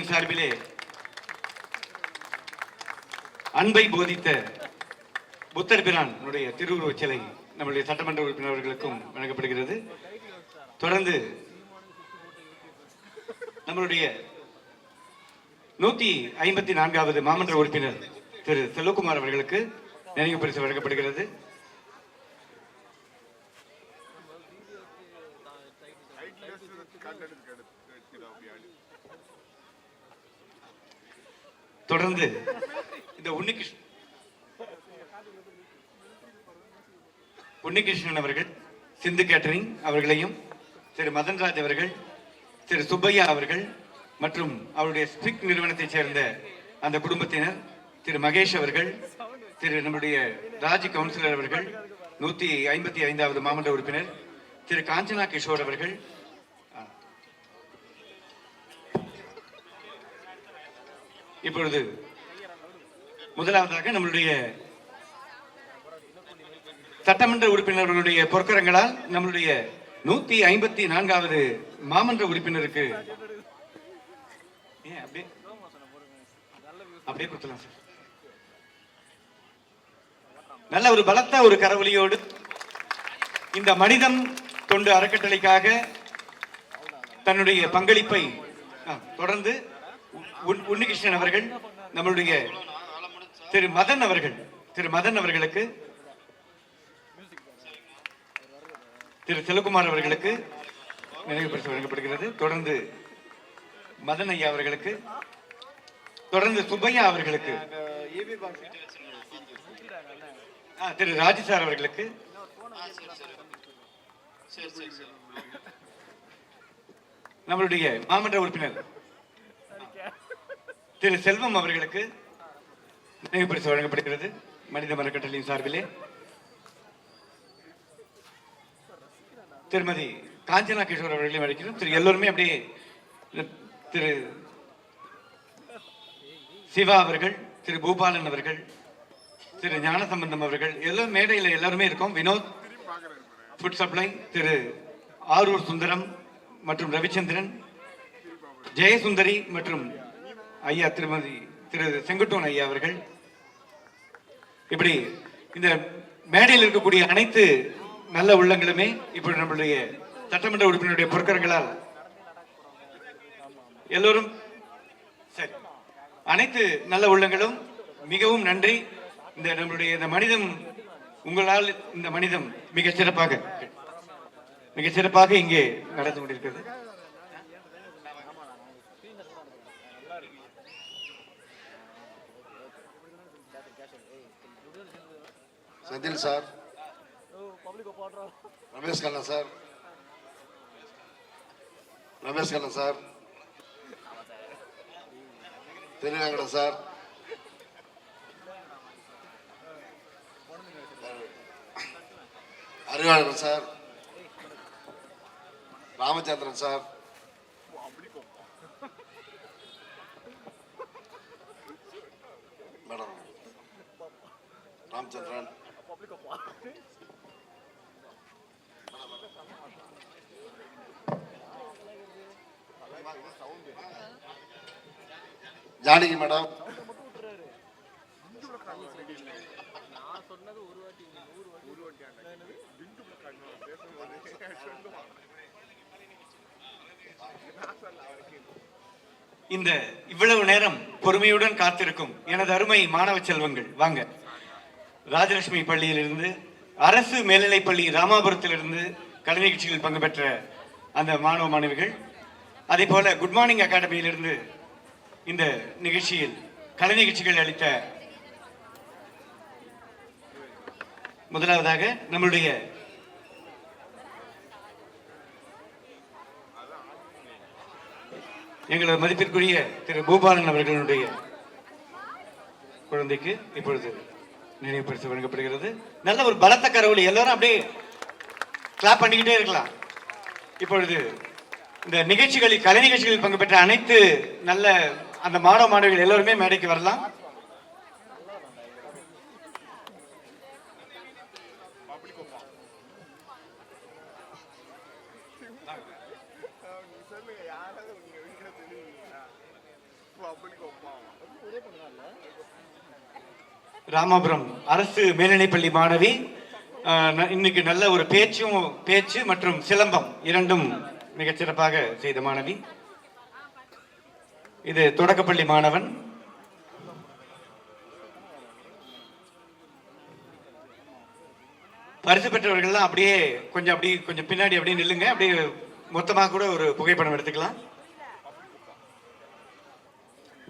அறக்கட்டளையின் சார்பிலே அன்பை போதித்த புத்தர் பிரான் திருவுருவச் சிலை நம்முடைய சட்டமன்ற உறுப்பினர்களுக்கும் வழங்கப்படுகிறது. தொடர்ந்து நம்மளுடைய 154வது மாமன்ற உறுப்பினர் திரு செல்வகுமார் அவர்களுக்கு நினைவு பரிசு வழங்கப்படுகிறது. தொடர்ந்து இந்த உன்னிகிருஷ்ணன் அவர்கள், சிந்து கேட்டரிங் அவர்களையும், திரு மதன்ராஜ் அவர்கள், திரு சுப்பையா அவர்கள் மற்றும் அவருடைய ஸ்பிக் நிறுவனத்தைச் சேர்ந்த அந்த குடும்பத்தினர், திரு மகேஷ் அவர்கள், திரு நம்முடைய ராஜ் கவுன்சிலர் அவர்கள், 155வது மாமன்ற உறுப்பினர் திரு காஞ்சனா கிஷோர் அவர்கள், இப்பொழுது முதலாவதாக நம்மளுடைய சட்டமன்ற உறுப்பினர்களுடைய பொற்கரங்களால் நம்மளுடைய 154வது மாமன்ற உறுப்பினருக்கு அப்படியே கொடுக்கலாம் சார். நல்ல ஒரு பலத்த ஒரு கரவொலியோடு இந்த மனிதம் தொண்டு அறக்கட்டளைக்காக தன்னுடைய பங்களிப்பை தொடர்ந்து உன்னிகிருஷ்ணன் அவர்கள், நம்மளுடைய திரு மதன் அவர்களுக்கு, திரு செல்வகுமார் அவர்களுக்கு நினைவு பரிசு வழங்கப்படுகிறது. தொடர்ந்து மதன் ஐயா அவர்களுக்கு, தொடர்ந்து சுப்பையா அவர்களுக்கு, திரு ராஜி சார் அவர்களுக்கு, நம்மளுடைய மாமன்ற உறுப்பினர் திரு செல்வம் அவர்களுக்கு நினைவு பரிசு வழங்கப்படுகிறது மனித அறக்கட்டளையின் சார்பிலே. திருமதி காஞ்சனா கிஷோர் அவர்களையும் அழைக்கிறோம். திரு எல்லோருமே அப்படியே திரு சிவா அவர்கள், திரு பூபாலன் அவர்கள், திரு ஞானசம்பந்தம் அவர்கள் எல்லாம் மேடையில் எல்லாருமே இருக்கோம். வினோத் ஃபுட் சப்ளை, திரு ஆரூர் சுந்தரம் மற்றும் ரவிச்சந்திரன், ஜெயசுந்தரி மற்றும் ஐயா திரு செங்குட்டோன் ஐயா அவர்கள், இப்படி இந்த மேடையில் இருக்கக்கூடிய அனைத்து நல்ல உள்ளங்களுமே இப்படி நம்மளுடைய சட்டமன்ற உறுப்பினருடைய பொற்கரங்களால் எல்லோரும் சரி, அனைத்து நல்ல உள்ளங்களும் மிகவும் நன்றி. இந்த நம்மளுடைய இந்த மனிதம் உங்களால் இந்த மனிதம் மிக சிறப்பாக இங்கே நடந்து கொண்டிருக்கிறது. Senthil sir, Ramesh Kannan sir, Thiruvengadam sir, Arivalar sir, Ramachandran sir, madam Ramachandran, Janaki madam, இந்த இவ்வளவு நேரம் பொறுமையுடன் காத்திருக்கும் எனது அருமை மாணவ செல்வங்கள், வாங்க. ராஜலட்சுமி பள்ளியிலிருந்து, அரசு மேல்நிலைப்பள்ளி ராமாபுரத்திலிருந்து கலை நிகழ்ச்சிகளில் பங்கு பெற்ற அந்த மாணவ மாணவிகள், அதே போல குட் மார்னிங் அகாடமியிலிருந்து இந்த நிகழ்ச்சியில் கலை நிகழ்ச்சிகள் அளித்த முதலாவதாக நம்மளுடைய எங்களது மதிப்பிற்குரிய திரு பூபாலன் அவர்களுடைய குழந்தைக்கு இப்பொழுது நினைவு பரிசு வழங்கப்படுகிறது. நல்ல ஒரு பலத்த கரவொலி, எல்லாரும் அப்படியே கிளாப் பண்ணிக்கிட்டே இருக்கலாம். இப்பொழுது இந்த நிகழ்ச்சிகளில் கலை நிகழ்ச்சிகளில் பங்கு பெற்ற அனைத்து நல்ல அந்த மாணவ மாணவிகள் எல்லோருமே மேடைக்கு வரலாம். ராமாபுரம் அரசு மேல்நிலைப்பள்ளி மாணவி. இன்னைக்கு நல்ல ஒரு பேச்சு மற்றும் சிலம்பம் இரண்டும் மிகச் சிறப்பாக செய்த மாணவி. இது தொடக்கப்பள்ளி மாணவன். பரிசு பெற்றவர்கள்லாம் அப்படியே கொஞ்சம் பின்னாடி அப்படியே நில்லுங்க. அப்படியே மொத்தமாக கூட ஒரு புகைப்படம் எடுத்துக்கலாம்.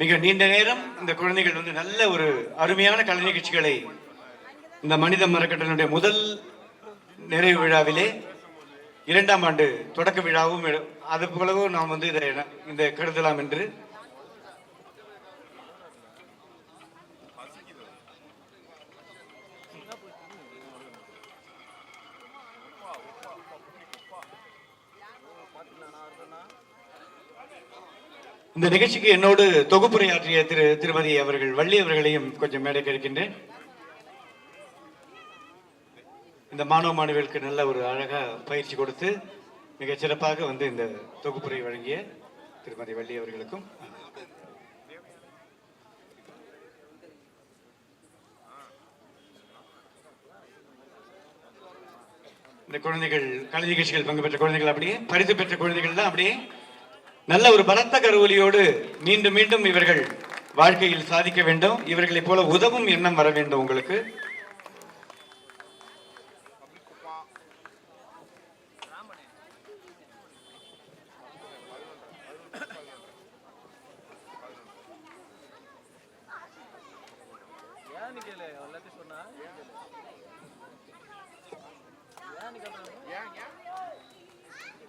மிக நீண்ட நேரம் இந்த குழந்தைகள் வந்து நல்ல ஒரு அருமையான கலை நிகழ்ச்சிகளை இந்த மனித மரக்கட்டளையுடைய முதல் நிறைவு விழாவிலே 2ஆம் ஆண்டு தொடக்க விழாவும் அது போலவும் நாம் வந்து இந்த கருதலாம் என்று இந்த நிகழ்ச்சிக்கு என்னோடு தொகுப்புரையாற்றிய திருமதி அவர்கள் வள்ளி அவர்களையும் கொஞ்சம் மேடை கிடைக்கின்றேன். இந்த மாணவ மாணவிகளுக்கு நல்ல ஒரு அழகா பயிற்சி கொடுத்து மிக சிறப்பாக வந்து இந்த தொகுப்புரை வழங்கிய திருமதி வள்ளி அவர்களுக்கும் இந்த குழந்தைகள் கலை நிகழ்ச்சிகள் பங்கு பெற்ற குழந்தைகள் அப்படியே பரிசு பெற்ற குழந்தைகள் தான் அப்படியே நல்ல ஒரு பலத்த கருவொலியோடு மீண்டும் மீண்டும் இவர்கள் வாழ்க்கையில் சாதிக்க வேண்டும். இவர்களை போல உதவும் எண்ணம் வர வேண்டும். உங்களுக்கு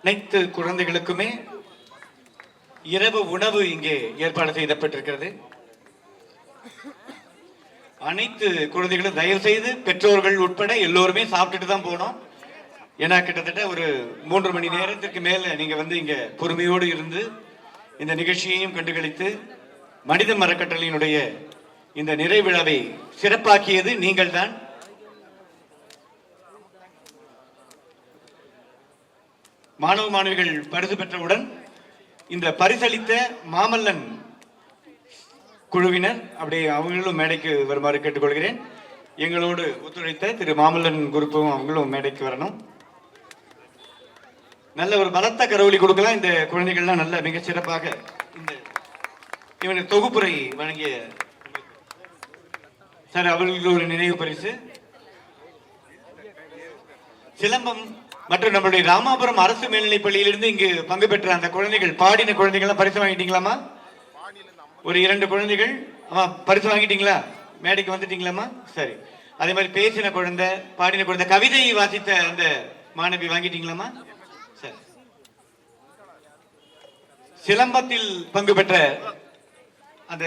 அனைத்து குழந்தைகளுக்குமே இரவு உணவு இங்கே ஏற்பாடு செய்யப்பட்டிருக்கிறது. அனைத்து குழந்தைகளும் தயவு செய்து பெற்றோர்கள் உட்பட எல்லோருமே சாப்பிட்டுட்டு தான் போனோம். ஏன்னா கிட்டத்தட்ட ஒரு 3 மணி நேரத்திற்கு மேல நீங்க வந்து இங்க பொறுமையோடு இருந்து இந்த நிகழ்ச்சியையும் கண்டுகளித்து மனித மரக்கட்டளையினுடைய இந்த நிறைவிழாவை சிறப்பாக்கியது நீங்கள் தான். மாணவ மாணவிகள் பரிசு பெற்றவுடன் இந்த பரிசளித்த மாமல்லன் குழுவினர் அப்படியே அவங்களும் மேடைக்கு வருமாறு கேட்டுக்கொள்கிறேன். எங்களோடு ஒத்துழைத்த திரு மாமல்லன் குரூப்பும் அவங்களும் மேடைக்கு வரணும். நல்ல ஒரு பலத்த கரவொலி கொடுக்கலாம். இந்த குழந்தைகள்லாம் நல்ல மிக சிறப்பாக இந்த இவனுக்கு தொகுப்புரை வழங்கிய சார் அவர்களுக்கு ஒரு நினைவு பரிசு. சிலம்பம் மற்றும் நம்மளுடைய ராமாபுரம் அரசு மேல்நிலைப் பள்ளியிலிருந்து இங்கு பங்கு பெற்ற அந்த குழந்தைகள் பாடின குழந்தைகள் பரிசு வாங்கிட்டீங்களாமா? ஒரு 2 குழந்தைகள் பரிசு வாங்கிட்டீங்களா? மேடைக்கு வந்துட்டீங்களாமா? சரி. அதே மாதிரி பேசின குழந்தை, பாடின குழந்தை, கவிதை வாசித்த அந்த மாணவி வாங்கிட்டீங்களாமா? சரி. சிலம்பத்தில் பங்கு பெற்ற அந்த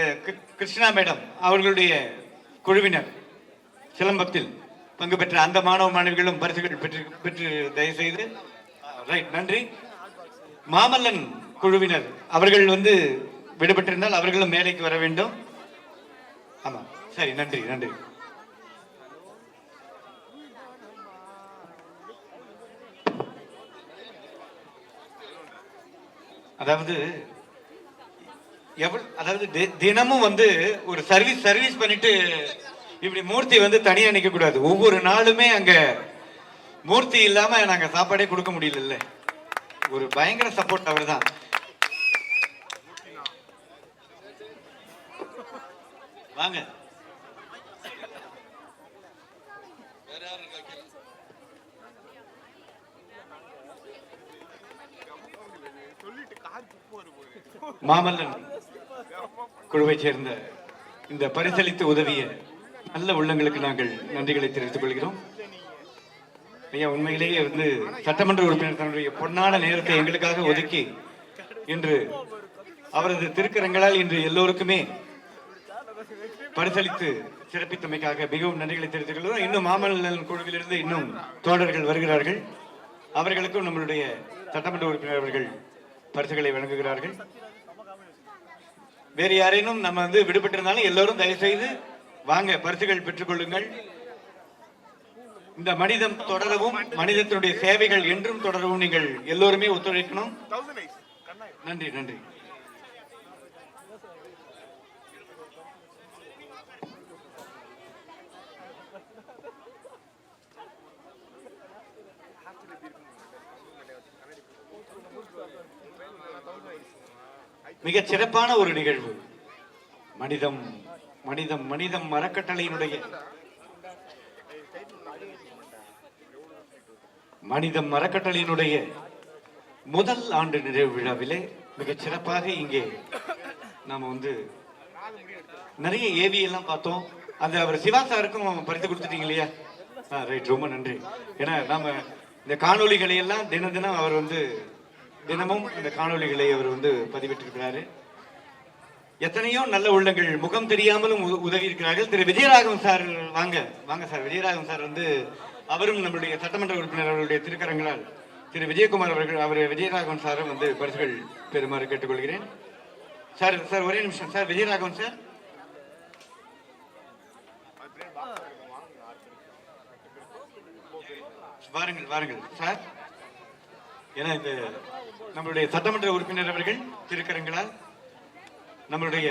கிருஷ்ணா மேடம் அவர்களுடைய குழுவினர் சிலம்பத்தில் பங்கு பெற்ற அந்த மாணவ மாணவிகளும் பரிசுகள் பெற்று தயவு செய்து ரைட் நன்றி. மாமல்லன் குழுவினர் அவர்கள் வந்து விடுபட்டிருந்தால் அவர்களும் மேடைக்கு வர வேண்டும். ஆமா சரி நன்றி நன்றி. அதாவது தினமும் வந்து ஒரு சர்வீஸ் பண்ணிட்டு இப்படி மூர்த்தி வந்து தனியா நிக்க கூடாது. ஒவ்வொரு நாளுமே அங்க மூர்த்தி இல்லாம நாங்க சாப்பாடே கொடுக்க முடியல. ஒரு பயங்கர சப்போர்ட் அவர் தான். வாங்க மாமல்லன் குழுவை சேர்ந்த இந்த பரிசளித்து உதவிய நல்ல உள்ளங்களுக்கு நாங்கள் நன்றிகளை தெரிவித்துக் கொள்கிறோம். ஐயா உண்மையிலேயே வந்து சட்டமன்ற உறுப்பினர் தன்னுடைய பொன்னான நேரத்தை எங்களுக்காக ஒதுக்கி இன்று அவரது திருக்கரங்களால் இன்று எல்லோருக்குமே பரிசளித்து சிறப்பித்தமைக்காக மிகவும் நன்றிகளை தெரிவித்துக் கொள்கிறோம். இன்னும் மாமல்லன் குழுவிலிருந்து இன்னும் தோழர்கள் வருகிறார்கள். அவர்களுக்கும் நம்மளுடைய சட்டமன்ற உறுப்பினர் அவர்கள் பரிசுகளை வழங்குகிறார்கள். வேறு யாரேனும் நம்ம வந்து விடுபட்டிருந்தாலும் எல்லோரும் தயவு செய்து வாங்க பரிசுகள் பெற்றுக் கொள்ளுங்கள். இந்த மனிதம் தொடரவும் மனிதத்தினுடைய சேவைகள் என்றும் தொடரவும் நீங்கள் எல்லோருமே ஒத்துழைக்கணும். நன்றி நன்றி. மிகச் சிறப்பான ஒரு நிகழ்வு. மனிதம் மனிதம் மனிதம் அறக்கட்டளையினுடைய மனிதம் அறக்கட்டளையினுடைய முதல் ஆண்டு நிறைவு விழாவிலே மிகச் சிறப்பாக இங்கே நாம நிறைய ஏவி எல்லாம் பார்த்தோம். அந்த அவர் சிவா சாருக்கும் பரிசு கொடுத்துட்டீங்க இல்லையா? ரைட், ரொம்ப நன்றி. ஏன்னா நாம இந்த காணொளிகளை எல்லாம் தினம் அவர் தினமும் இந்த காணொளிகளை அவர் பதிவிட்டிருக்கிறாரு. எத்தனையோ நல்ல உள்ளங்கள் முகம் தெரியாமலும் உதவி இருக்கிறார்கள். திரு விஜயராகவன் சார், வாங்க வாங்க சார். விஜயராகவன் சார் அவரும் நம்மளுடைய சட்டமன்ற உறுப்பினர் அவர்களுடைய திருக்கரங்களால் திரு விஜயகுமார் அவர்கள் விஜயராகவன் சாரும் பரிசுகள் பெறுமாறு கேட்டுக்கொள்கிறேன். சார் சார் ஒரே நிமிஷம் சார். விஜயராகவன் சார் வாருங்கள் வாருங்கள் சார். ஏன்னா இந்த நம்மளுடைய சட்டமன்ற உறுப்பினர் அவர்கள் திருக்கரங்களால் நம்மளுடைய